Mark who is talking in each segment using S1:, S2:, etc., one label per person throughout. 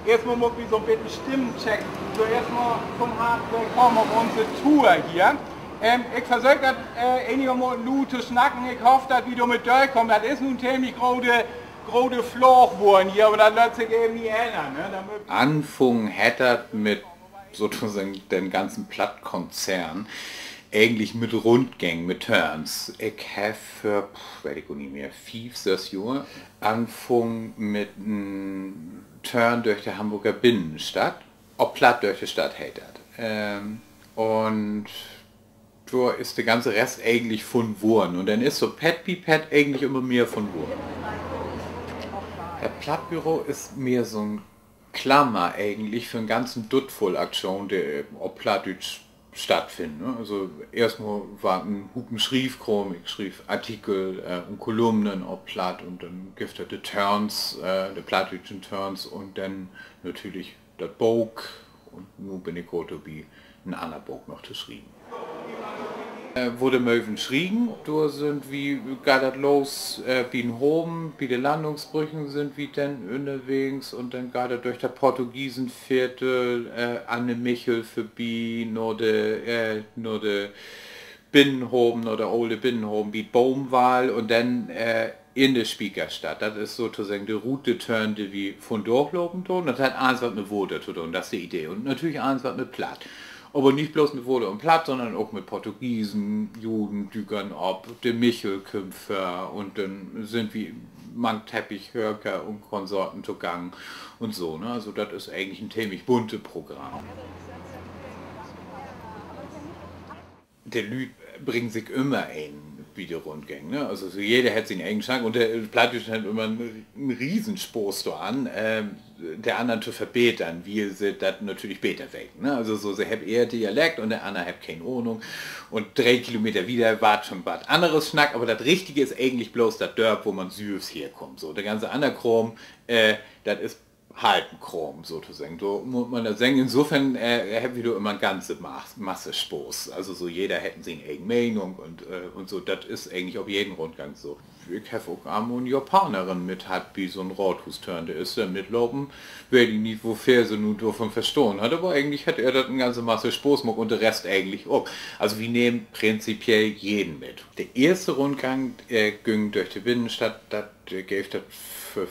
S1: erstmal muss ich so ein bisschen Stimmencheck. So erstmal zum Hardware kommen auf unsere Tour hier. Ich versuche das einigermaßen Lu zu schnacken. Ich hoffe, dass wir mit durchkommen. Das ist nun ziemlich große Flachwurden hier, aber das lässt sich eben nicht ändern. Ne?
S2: Anfangen hätte mit sozusagen den ganzen Plattkonzern eigentlich mit Rundgängen, mit Turns. Ich habe für, weiß ich nicht mehr, 5, 6 Jahre angefangen mit einem Turn durch die Hamburger Binnenstadt, ob platt durch die Stadt hätte. Und da ist der ganze Rest eigentlich von Wurden. Und dann ist so Pet wie Pet eigentlich immer mehr von Wurden. Der Plattbüro ist mehr so ein Klammer eigentlich für einen ganzen Dutt voll Aktionen, die auf Plattdeutsch stattfinden. Ne? Also erstmal war ein Hupen Schriefkrom, ich schrieb Artikel und Kolumnen auf Platt und dann gibt es die Turns, die plattdeutschen Turns und dann natürlich das Bog und nun bin ich heute wie ein anderer Bog noch geschrieben. Wo die Möwen schrieben, da sind wie geht das los, wie in Home, wie die Landungsbrüchen sind wie denn unterwegs und dann geht das durch das Portugiesenviertel an den Michel vorbei, nur de Binnenhofen oder Ole Binnenhofen wie Baumwall und dann in der Spiekerstadt. Das ist sozusagen die Route Turn, die wir von durchlaufen tun. Das hat eins was mit Worte zu tun, das ist die Idee. Und natürlich eins was mit Platt. Aber nicht bloß mit Worte und Platt, sondern auch mit Portugiesen, Juden, Dügern ab, den Michelkümpfer und dann sind wie Mangteppich, Hörker und Konsorten zugangen und so. Ne? Also das ist eigentlich ein ziemlich bunte Programm. Der Lüd bringen sich immer ein Videorundgang. Ne? Also so jeder hat seinen eigenen Schrank und der Plattdeutsch hat immer einen Riesenspoß da an, der anderen zu verbetern, wie sie das natürlich beter weg. Ne? Also so, sie haben eher Dialekt und der andere hat keine Ahnung und 3 Kilometer wieder war schon was anderes Schnack, aber das Richtige ist eigentlich bloß das Dörp, wo man süß herkommt. So, der ganze andere Chrom, das ist halben Chrom sozusagen. So muss man das sagen. Insofern haben wir immer eine ganze Masse Spaß. Also so jeder hätten seine eigene Meinung und so. Das ist eigentlich auf jeden Rundgang so. Ich habe auch eine Japanerin mit hat, wie so ein Rathausturn, der ist da mitlaufen, wer die nicht wofür sie nun davon verstohlen hat, aber eigentlich hat er das eine ganze Masse Spaß gemacht und der Rest eigentlich auch. Also wir nehmen prinzipiell jeden mit. Der erste Rundgang ging durch die Binnenstadt, das gab das für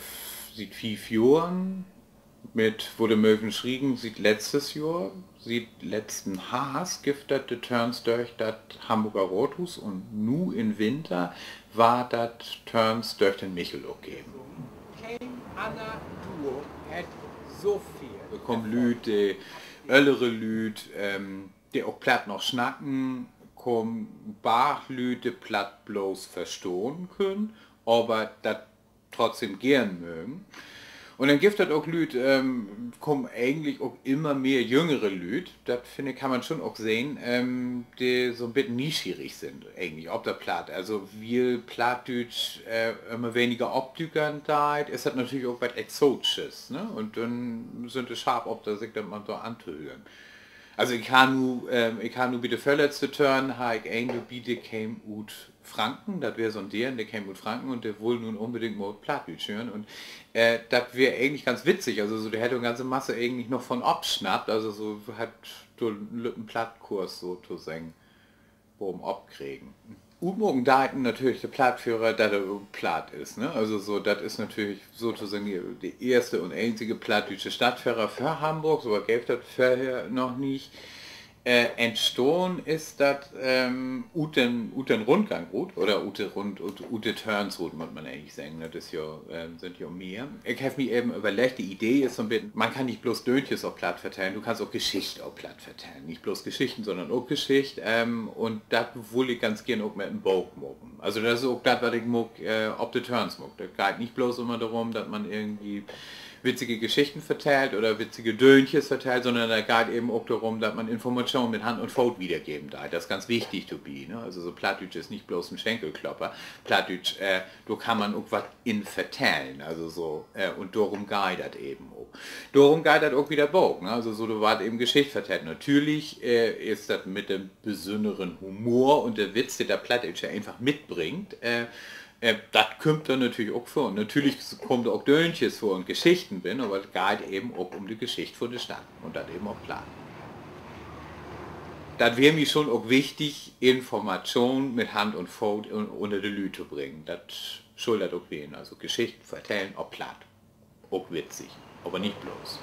S2: seit 5 Jahren. Mit wo de Möwen schrieben, sieht letztes Jahr, sieht letzten Haas giftete Turns durch das Hamburger Rathaus und nu in Winter war das Turns durch den Michel gegeben.
S1: Kein anderer Duo hat so viel.
S2: Da kommen Lüd, ältere Lüd, die auch platt noch schnacken, kommen Bachlüde platt bloß verstohlen können, aber das trotzdem gern mögen. Und dann gibt es auch Lüd, kommen eigentlich auch immer mehr jüngere Lüd, das finde ich, kann man schon auch sehen, die so ein bisschen nischig sind eigentlich, ob der Platt. Also wie Plattdeutsch immer weniger Obdükern da ist das natürlich auch was Exotisches, ne? Und dann sind es scharf, ob da sich das mal so antören. Also ich kann nur bitte vorletzte Turn, ich eigentlich biete came ut Franken, das wäre so ein der came ut Franken und der wohl nun unbedingt mal Plattdeutsch hören und das wäre eigentlich ganz witzig, also so der hätte eine ganze Masse eigentlich noch von abschnappt, also so hat so einen Plattkurs so zu sagen, worum abkriegen. Utmogen da natürlich der Plattführer, da der platt ist, ne? Also so, das ist natürlich sozusagen die erste und einzige plattdeutsche Stadtführer für Hamburg, so gäbe das vorher noch nicht. Entstehen ist das Uten Rundgang oder Ute Turns muss man eigentlich sagen, ne? Das ja, sind ja mehr. Ich habe mir eben überlegt, die Idee ist so ein bisschen, man kann nicht bloß Döntjes auf Platt verteilen, du kannst auch Geschichte auf Platt verteilen. Nicht bloß Geschichten, sondern auch Geschichte. Und das will ich ganz gerne auch mit einem Bog machen. Also das ist auch das, was ich mag, auf die Turns mag. Da geht nicht bloß immer darum, dass man irgendwie witzige Geschichten verteilt oder witzige Döntjes verteilt, sondern da geht eben auch darum, dass man Informationen mit Hand und Fuß wiedergeben darf. Das ist ganz wichtig to be. Ne? Also so Plattdeutsch ist nicht bloß ein Schenkelklopper. Plattdeutsch, da kann man auch was in verteilen. Also so, und darum geht das eben auch. Darum geht das auch wieder Bog. Ne? Also so, du warst eben Geschichte verteilt. Natürlich ist das mit dem besonderen Humor und der Witz, der Plattdeutsche einfach mitbringt, Das kommt dann natürlich auch vor. Natürlich kommt auch Dönches vor und Geschichten bin, aber es geht eben auch um die Geschichte von der Stadt und das eben auch klar. Das wäre mir schon auch wichtig, Informationen mit Hand und Fuß unter die Leute bringen. Das soll das auch werden. Also Geschichten vertellen, auch platt. Auch witzig, aber nicht bloß.